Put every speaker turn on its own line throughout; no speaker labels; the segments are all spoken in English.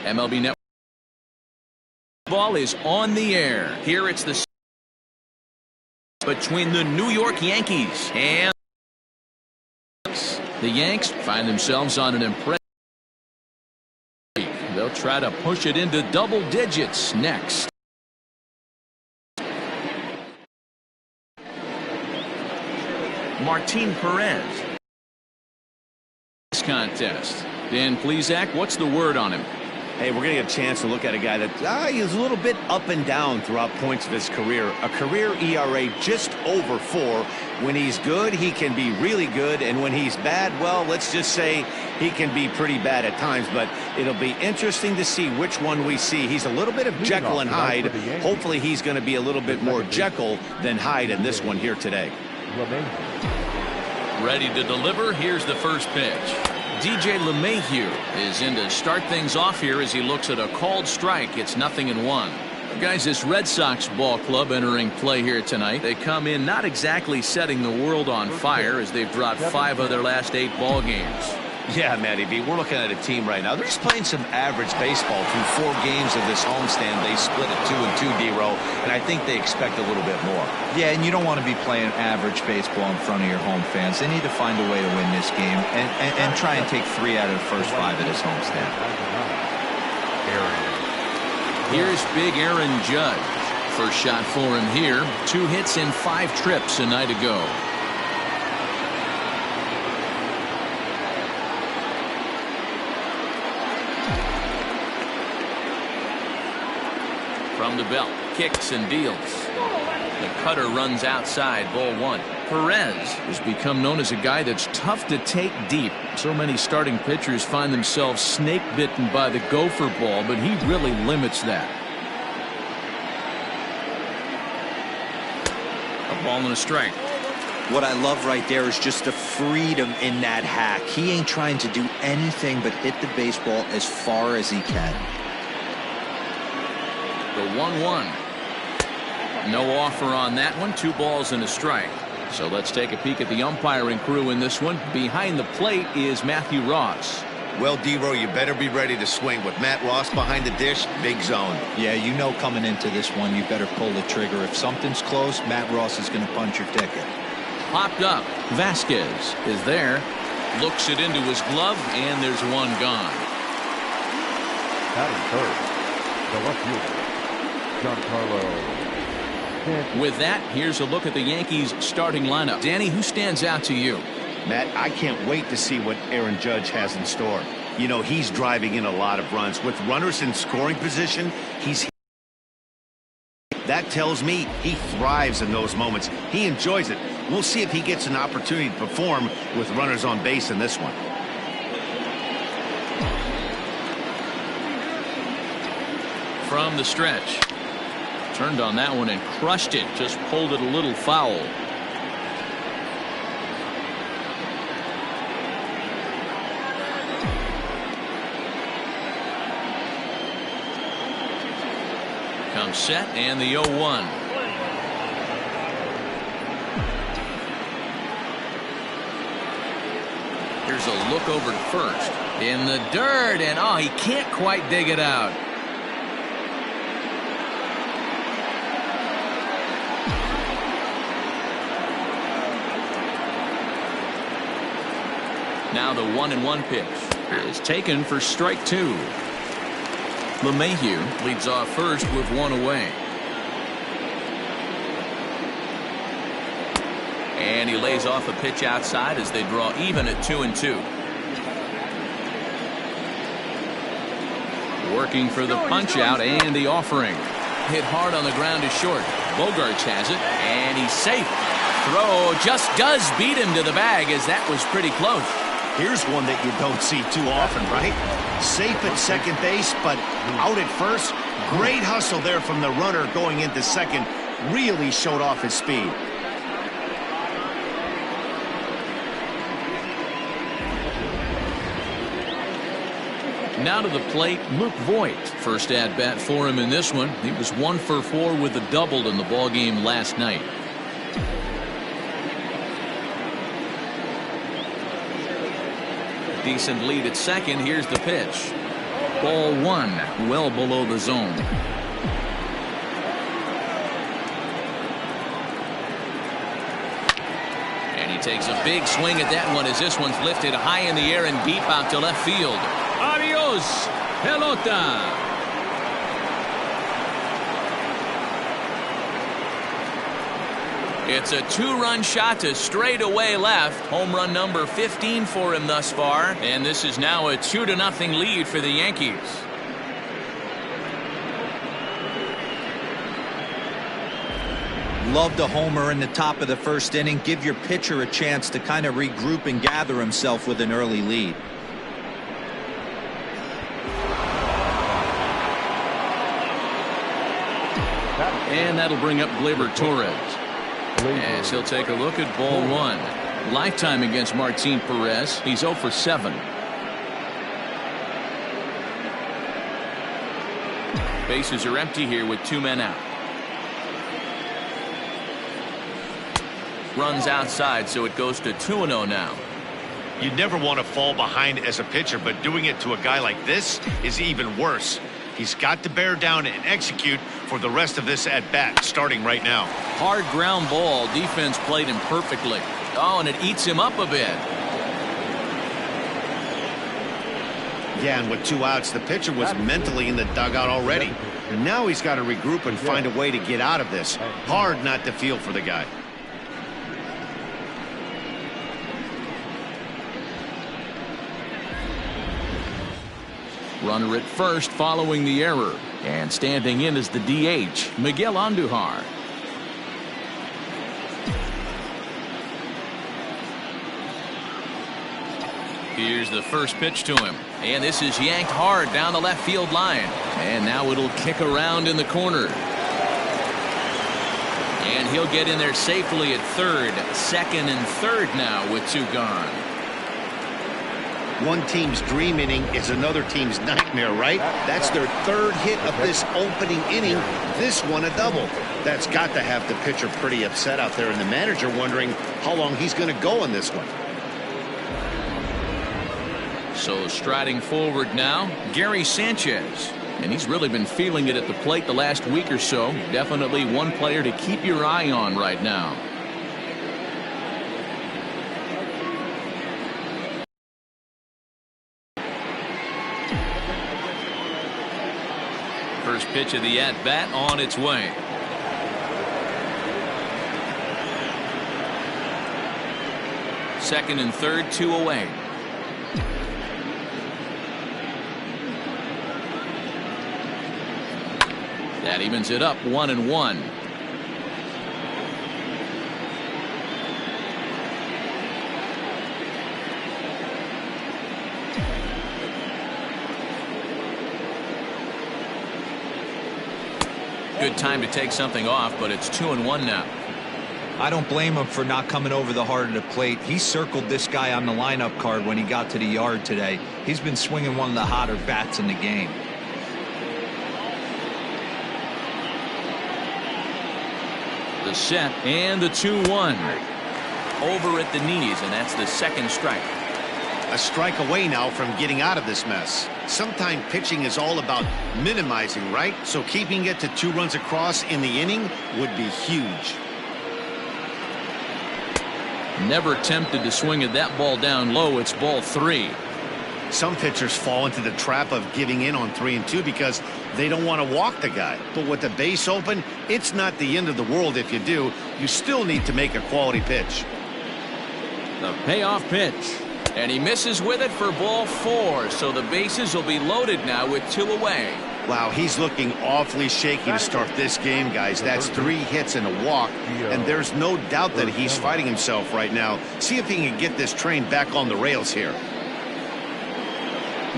MLB Network ball is on the air. Here it's the between the New York Yankees and the Yanks find themselves on an impressive. They'll try to push it into double digits next. Martin Perez. This contest. Dan Plesac, what's the word on him?
Hey, we're going to get a chance to look at a guy that is a little bit up and down throughout points of his career. A career ERA just over 4. When he's good, he can be really good. And when he's bad, well, let's just say he can be pretty bad at times. But it'll be interesting to see which one we see. He's a little bit of Jekyll and Hyde. Hopefully he's going to be a little bit more Jekyll than Hyde in this one here today.
Ready to deliver. Here's the first pitch. DJ LeMahieu is in to start things off here as he looks at a called strike. It's 0-1. Guys, this Red Sox ball club entering play here tonight. They come in not exactly setting the world on fire as they've dropped 5 of their last 8 ball games.
Yeah, Matty B, we're looking at a team right now. They're just playing some average baseball through 4 games of this homestand. They split at 2-2, D-Row, and I think they expect a little bit more.
Yeah, and you don't want to be playing average baseball in front of your home fans. They need to find a way to win this game and try and take 3 out of the first 5 of this homestand.
Here's big Aaron Judge. First shot for him here. 2 hits in 5 trips a night ago. From the belt, kicks and deals. The cutter runs outside, ball 1. Perez has become known as a guy that's tough to take deep. So many starting pitchers find themselves snake bitten by the gopher ball, but he really limits that. A ball and a strike.
What I love right there is just the freedom in that hack. He ain't trying to do anything but hit the baseball as far as he can.
The 1-1. No offer on that one. 2 balls and a strike. So let's take a peek at the umpiring crew in this one. Behind the plate is Matthew Ross.
Well, D-Row, you better be ready to swing. With Matt Ross behind the dish, big zone.
Yeah, you know coming into this one, you better pull the trigger. If something's close, Matt Ross is going to punch your ticket.
Popped up. Vasquez is there. Looks it into his glove, and there's one gone.
Batting third, the left fielder, Giancarlo.
With that, here's a look at the Yankees starting lineup. Danny, who stands out to you?
Matt, I can't wait to see what Aaron Judge has in store. You know, he's driving in a lot of runs. With runners in scoring position, that tells me he thrives in those moments. He enjoys it. We'll see if he gets an opportunity to perform with runners on base in this one.
From the stretch. Turned on that one and crushed it. Just pulled it a little foul. Comes set and the 0-1. Here's a look over to first. In the dirt, and oh, he can't quite dig it out. Now the 1-1 pitch is taken for strike 2. LeMahieu leads off first with 1 away. And he lays off a pitch outside as they draw even at 2-2. Working for the punch out and the offering. Hit hard on the ground is short. Bogarts has it and he's safe. Throw just does beat him to the bag as that was pretty close.
Here's one that you don't see too often, right? Safe at second base, but out at first. Great hustle there from the runner going into second. Really showed off his speed.
Now to the plate, Luke Voit. First at bat for him in this one. He was 1 for 4 with a double in the ball game last night. Decent lead at second. Here's the pitch. Ball one, well below the zone. And he takes a big swing at that one as this one's lifted high in the air and deep out to left field. Adios, pelota. It's a two-run shot to straightaway left. Home run number 15 for him thus far. And this is now a 2-0 lead for the Yankees.
Love the homer in the top of the first inning. Give your pitcher a chance to kind of regroup and gather himself with an early lead.
And that'll bring up Gleyber Torres. As he'll take a look at ball one. Lifetime against Martin Perez. He's 0 for 7. Bases are empty here with 2 men out. Runs outside, so it goes to 2-0 now.
You never want to fall behind as a pitcher, but doing it to a guy like this is even worse. He's got to bear down and execute for the rest of this at-bat, starting right now.
Hard ground ball. Defense played him perfectly. Oh, and it eats him up a bit.
Yeah, and with 2 outs, the pitcher was mentally in the dugout already. And now he's got to regroup and find a way to get out of this. Hard not to feel for the guy.
Runner at first following the error. And standing in is the DH, Miguel Andujar. Here's the first pitch to him. And this is yanked hard down the left field line. And now it'll kick around in the corner. And he'll get in there safely at third. Second and third now with 2 gone.
One team's dream inning is another team's nightmare, right? That's their 3rd hit of this opening inning. This one a double. That's got to have the pitcher pretty upset out there, and the manager wondering how long he's going to go in this one.
So striding forward now, Gary Sanchez. And he's really been feeling it at the plate the last week or so. Definitely one player to keep your eye on right now. First pitch of the at-bat on its way. Second and third, 2 away. That evens it up 1-1. Good time to take something off, but it's 2-1 now.
I don't blame him for not coming over the heart of the plate. He circled this guy on the lineup card when he got to the yard today. He's been swinging one of the hotter bats in the game.
The set and the 2-1. Over at the knees, and that's the second strike.
A strike away now from getting out of this mess. Sometimes pitching is all about minimizing, right? So keeping it to 2 runs across in the inning would be huge.
Never tempted to swing at that ball down low. It's ball 3.
Some pitchers fall into the trap of giving in on 3 and 2 because they don't want to walk the guy. But with the base open, it's not the end of the world if you do. You still need to make a quality pitch.
The payoff pitch. And he misses with it for ball 4. So the bases will be loaded now with 2 away.
Wow, he's looking awfully shaky to start this game, guys. That's 3 hits and a walk. And there's no doubt that he's fighting himself right now. See if he can get this train back on the rails here.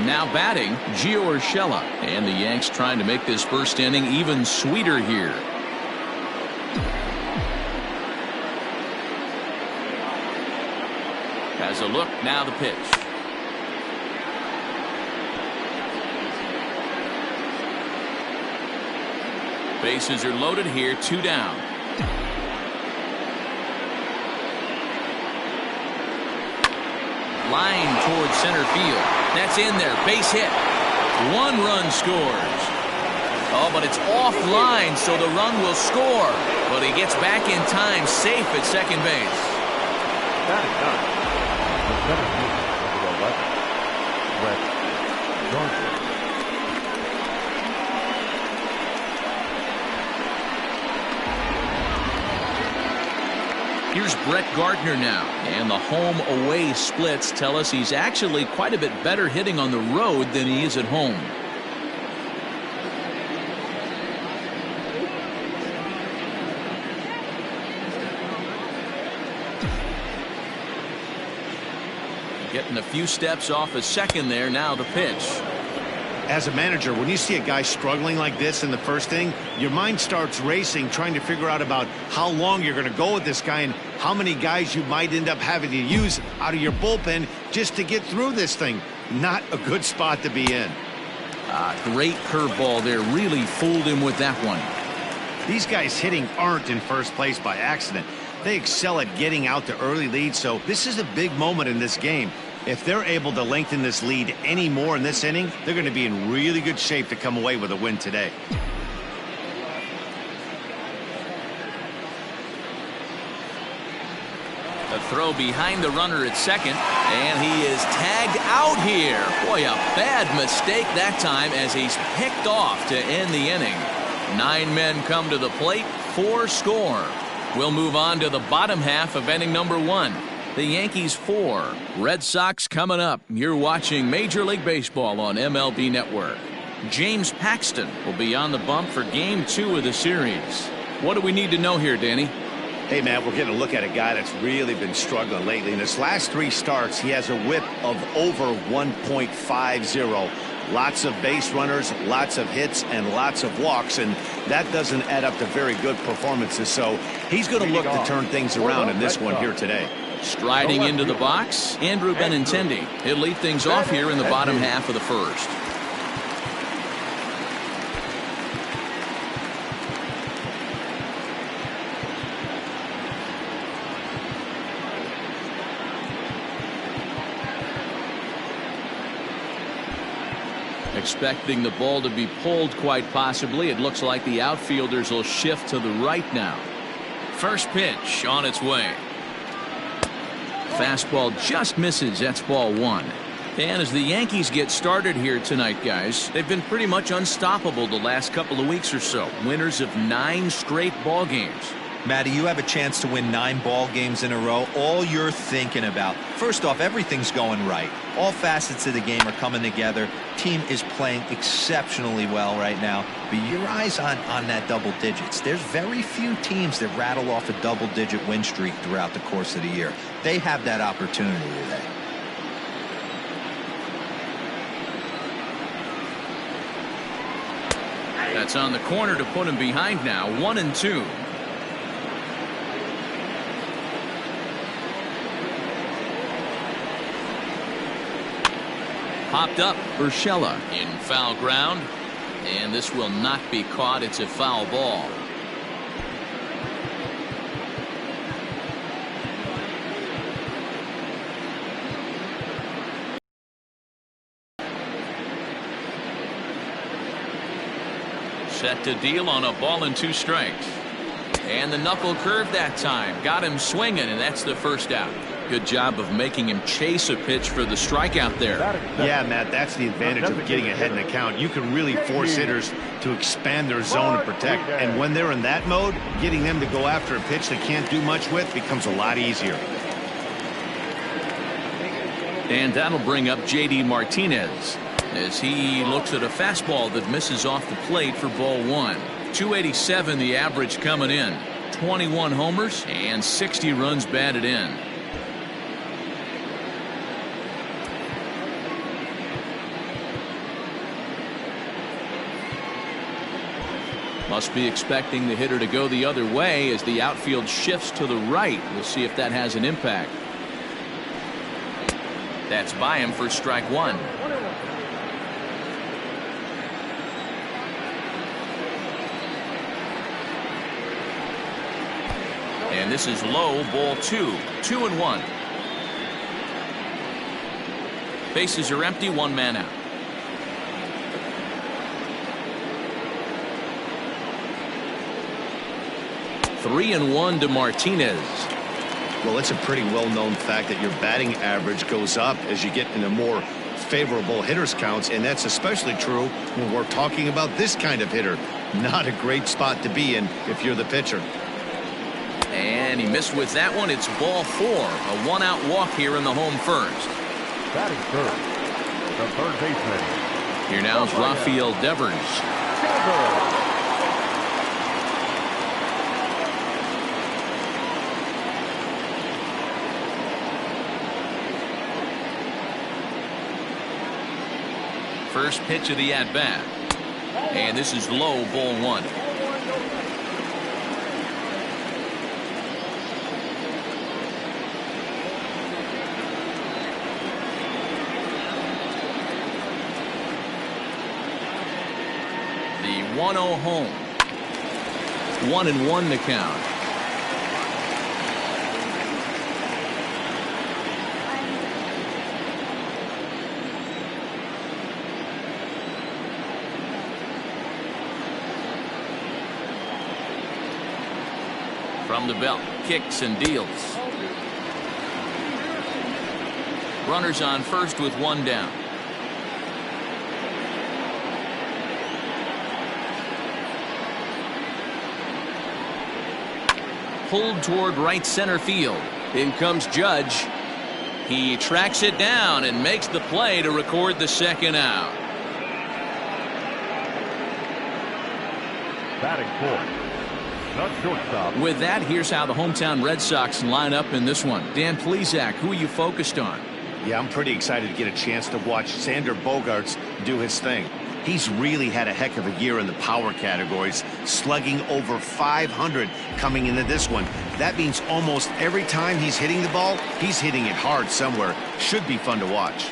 Now batting, Gio Urshela. And the Yanks trying to make this first inning even sweeter here. Has a look, now the pitch. Bases are loaded here, 2 down. Line towards center field. That's in there, base hit. One run scores. Oh, but it's offline, so the run will score. But he gets back in time, safe at second base.
That is done. The center fielder, number 11, Brett Gardner.
Here's Brett Gardner now, and the home-away splits tell us he's actually quite a bit better hitting on the road than he is at home. Getting a few steps off a second there. Now the pitch.
As a manager, when you see a guy struggling like this in the first inning, your mind starts racing, trying to figure out about how long you're going to go with this guy and how many guys you might end up having to use out of your bullpen just to get through this thing. Not a good spot to be in.
Great curveball there. Really fooled him with that one.
These guys hitting aren't in first place by accident. They excel at getting out to early leads, so this is a big moment in this game. If they're able to lengthen this lead any more in this inning, they're going to be in really good shape to come away with a win today.
A throw behind the runner at second, and he is tagged out here. Boy, a bad mistake that time as he's picked off to end the inning. 9 men come to the plate, 4 score. We'll move on to the bottom half of inning number 1. The Yankees 4, Red Sox coming up. You're watching Major League Baseball on MLB Network. James Paxton will be on the bump for Game 2 of the series. What do we need to know here, Danny?
Hey, Matt, we're getting a look at a guy that's really been struggling lately. In his last 3 starts, he has a whip of over 1.50. Lots of base runners, lots of hits, and lots of walks, and that doesn't add up to very good performances. So he's going to look to turn things around in this one here today.
Striding into the box, Andrew Benintendi. He'll lead things off here in the bottom half of the first. Expecting the ball to be pulled quite possibly. It looks like the outfielders will shift to the right now. First pitch on its way. Fastball just misses. That's ball 1. And as the Yankees get started here tonight, guys, they've been pretty much unstoppable the last couple of weeks or so. Winners of 9 straight ball games.
Matty, you have a chance to win 9 ball games in a row. All you're thinking about, first off, everything's going right. All facets of the game are coming together. Team is playing exceptionally well right now. But your eyes on that double digits. There's very few teams that rattle off a double-digit win streak throughout the course of the year. They have that opportunity today.
That's on the corner to put him behind now. 1-2. Popped up, Urshela in foul ground, and this will not be caught. It's a foul ball. Set to deal on a ball and 2 strikes. And the knuckle curve that time. Got him swinging, and that's the first out. Good job of making him chase a pitch for the strikeout there.
Yeah, Matt, that's the advantage of getting ahead in the count. You can really force hitters to expand their zone and protect. And when they're in that mode, getting them to go after a pitch they can't do much with becomes a lot easier.
And that'll bring up J.D. Martinez as he looks at a fastball that misses off the plate for ball 1. 287 the average coming in. 21 homers and 60 runs batted in. Must be expecting the hitter to go the other way as the outfield shifts to the right. We'll see if that has an impact. That's by him for strike 1. And this is low, ball 2. 2-1. Bases are empty, 1 man out. 3-1 to Martinez.
Well, it's a pretty well-known fact that your batting average goes up as you get into more favorable hitters counts, and that's especially true when we're talking about this kind of hitter. Not a great spot to be in if you're the pitcher.
And he missed with that one. It's ball 4. A one-out walk here in the home first.
Batting third, the third baseman.
Here now is Rafael Devers. First pitch of the at-bat. And this is low, ball 1. The 1-0 home. 1-1 to count. From the belt, kicks and deals. Runners on first with 1 down. Pulled toward right center field. In comes Judge. He tracks it down and makes the play to record the second out.
Batting fourth. Shortstop.
With that, here's how the hometown Red Sox line up in this one. Dan Plesac, who are you focused on?
Yeah, I'm pretty excited to get a chance to watch Xander Bogaerts do his thing. He's really had a heck of a year in the power categories, slugging over 500 coming into this one. That means almost every time he's hitting the ball, he's hitting it hard somewhere. Should be fun to watch.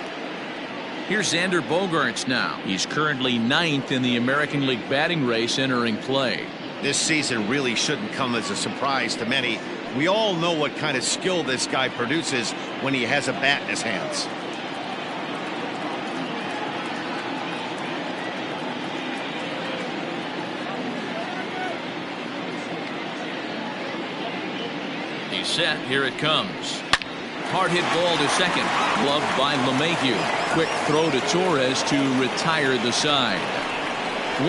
Here's Xander Bogaerts now. He's currently 9th in the American League batting race entering play.
This season really shouldn't come as a surprise to many. We all know what kind of skill this guy produces when he has a bat in his hands.
He's set. Here it comes. Hard hit ball to second. Gloved by LeMahieu. Quick throw to Torres to retire the side.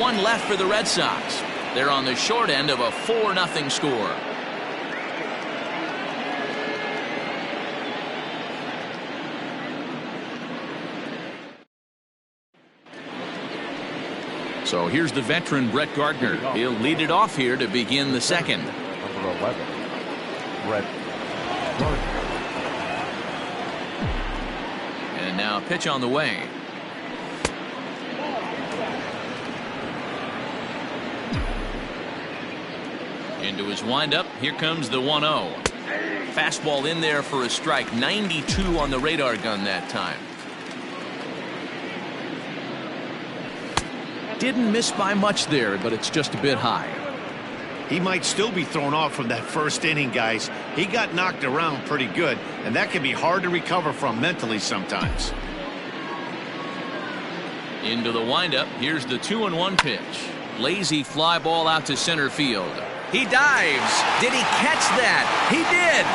1 left for the Red Sox. They're on the short end of a 4-0 score. So here's the veteran Brett Gardner. He'll lead it off here to begin the second.
Number 11, Brett Gardner.
And now a pitch on the way. Into his windup. Here comes the 1-0. Fastball in there for a strike. 92 on the radar gun that time. Didn't miss by much there, but it's just a bit high.
He might still be thrown off from that first inning, guys. He got knocked around pretty good, and that can be hard to recover from mentally sometimes.
Into the windup. Here's the 2-1 pitch. Lazy fly ball out to center field. He dives. Did he catch that? He did.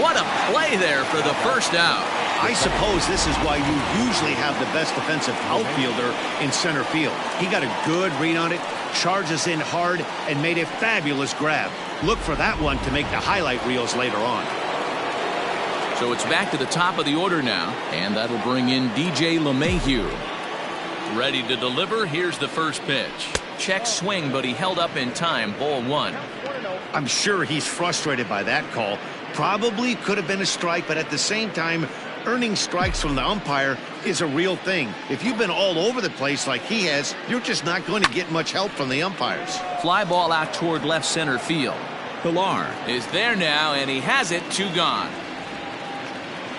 What a play there for the first out.
I suppose this is why you usually have the best defensive outfielder in center field. He got a good read on it, charges in hard, and made a fabulous grab. Look for that one to make the highlight reels later on.
So it's back to the top of the order now, and that'll bring in DJ LeMahieu. Ready to deliver. Here's the first pitch. Check swing, but he held up in time. Ball 1.
I'm sure he's frustrated by that call. Probably could have been a strike, but at the same time, earning strikes from the umpire is a real thing. If you've been all over the place like he has, you're just not going to get much help from the umpires.
Fly ball out toward left center field. Pilar is there now, and he has it. 2 gone.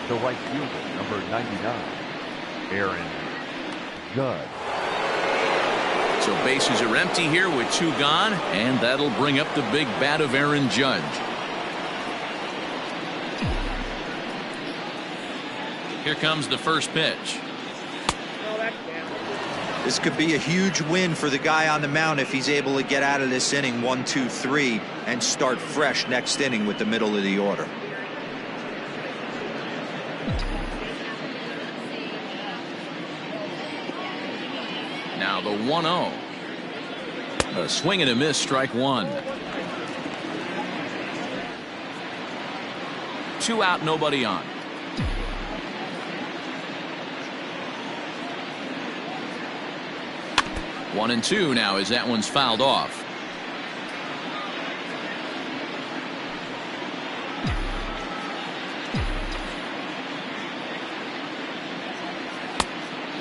The right fielder, number 99, Aaron Judge.
So bases are empty here with 2 gone, and that'll bring up the big bat of Aaron Judge. Here comes the first pitch.
This could be a huge win for the guy on the mound if he's able to get out of this inning 1, 2, 3 and start fresh next inning with the middle of the order.
Now the 1-0. A swing and a miss, strike one. 2 out, nobody on. One and two now as that one's fouled off.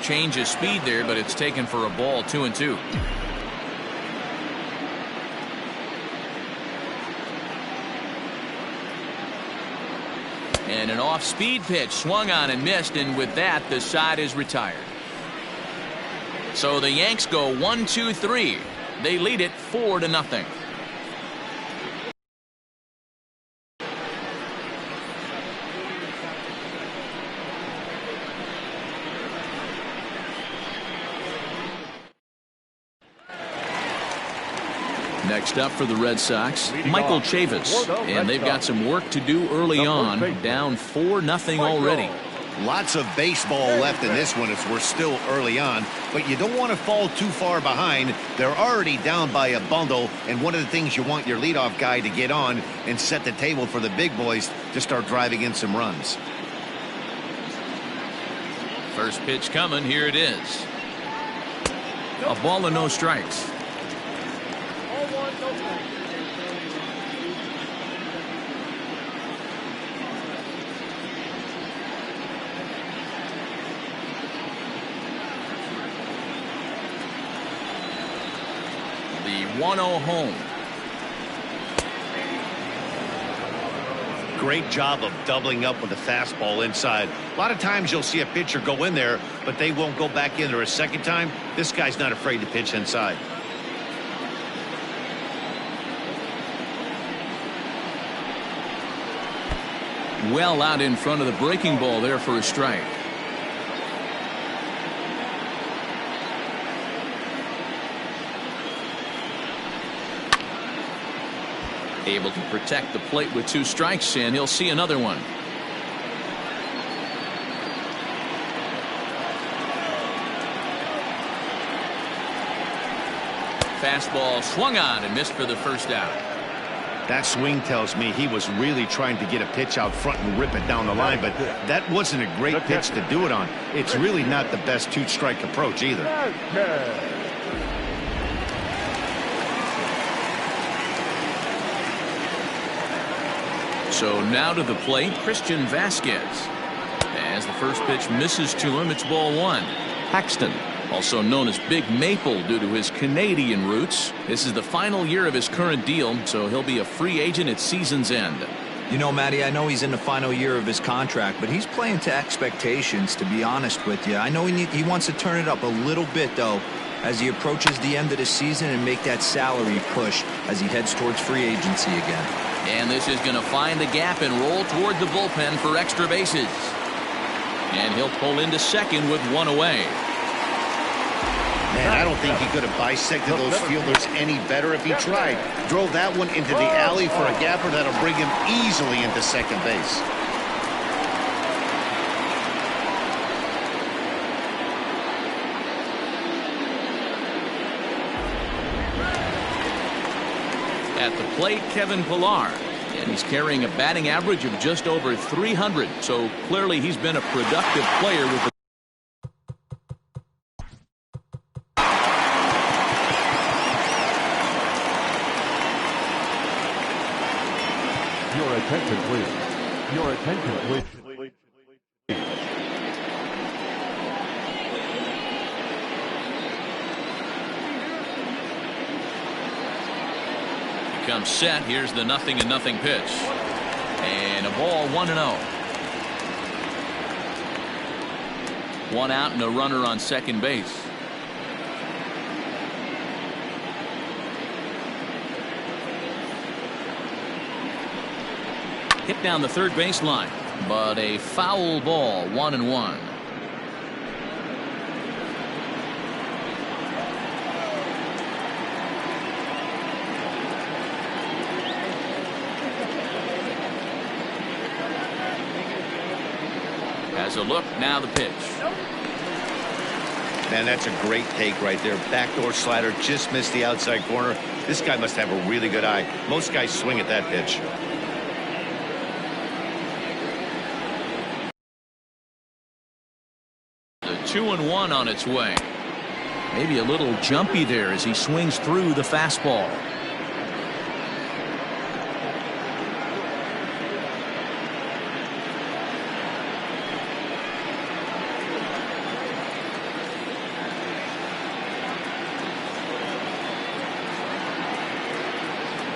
Change of speed there, but it's taken for a ball. 2-2. And an off-speed pitch swung on and missed, and with that the side is retired. So the Yanks go 1-2-3. They lead it 4-0. Next up for the Red Sox, Michael Chavis, and they've got some work to do early on, down 4-0 already.
Lots of baseball left in this one as we're still early on, but you don't want to fall too far behind. They're already down by a bundle, and one of the things you want your leadoff guy to get on and set the table for the big boys to start driving in some runs.
First pitch coming, here it is. A ball and no strikes. The 1-0 home.
Great job of doubling up with a fastball inside. A lot of times you'll see a pitcher go in there, but they won't go back in there a second time. This guy's not afraid to pitch inside.
Well out in front of the breaking ball there for a strike. Able to protect the plate with 2 strikes, and he'll see another one. Fastball swung on and missed for the first out.
That swing tells me he was really trying to get a pitch out front and rip it down the line, but that wasn't a great pitch to do it on. It's really not the best 2-strike approach either.
So now to the plate, Christian Vasquez. As the first pitch misses to him, it's ball 1. Paxton, also known as Big Maple due to his Canadian roots. This is the final year of his current deal, so he'll be a free agent at season's end.
You know, Matty, I know he's in the final year of his contract, but he's playing to expectations, to be honest with you. I know he wants to turn it up a little bit, though, as he approaches the end of the season and make that salary push as he heads towards free agency again.
And this is going to find the gap and roll toward the bullpen for extra bases. And he'll pull into second with 1 away.
Man, I don't think he could have bisected those fielders any better if he tried. Drove that one into the alley for a gapper that'll bring him easily into second base.
At the plate, Kevin Pillar, and he's carrying a batting average of just over 300, so clearly he's been a productive player with the
Your attention, please. Your attention, please.
Comes set. Here's the 0-0 pitch. And a ball, 1-0. 1 out and a runner on second base. Hit down the third baseline, but a foul ball, 1-1. Has a look. Now the pitch.
Man, that's a great take right there. Backdoor slider, just missed the outside corner. This guy must have a really good eye. Most guys swing at that pitch.
The 2-1 on its way. Maybe a little jumpy there as he swings through the fastball.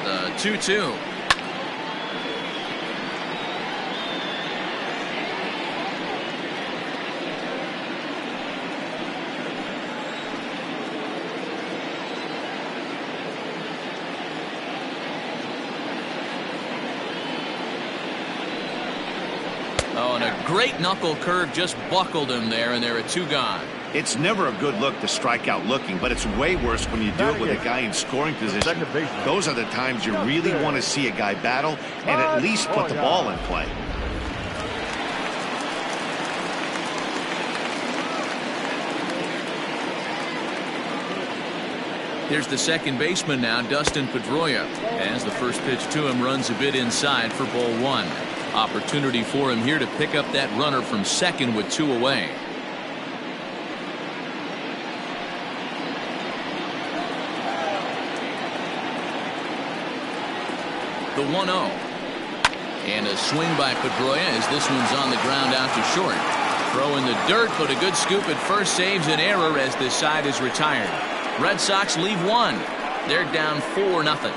The 2-2. Oh, and a great knuckle curve just buckled him there, and there are 2 gone.
It's never a good look to strike out looking, but it's way worse when you do it with a guy in scoring position. Those are the times you really want to see a guy battle and at least put the ball in play.
Here's the second baseman now, Dustin Pedroia, as the first pitch to him runs a bit inside for ball 1. Opportunity for him here to pick up that runner from second with 2 away. The 1-0. And a swing by Pedroia as this one's on the ground out to short. Throw in the dirt, but a good scoop at first saves an error as this side is retired. Red Sox leave 1. They're down 4-0.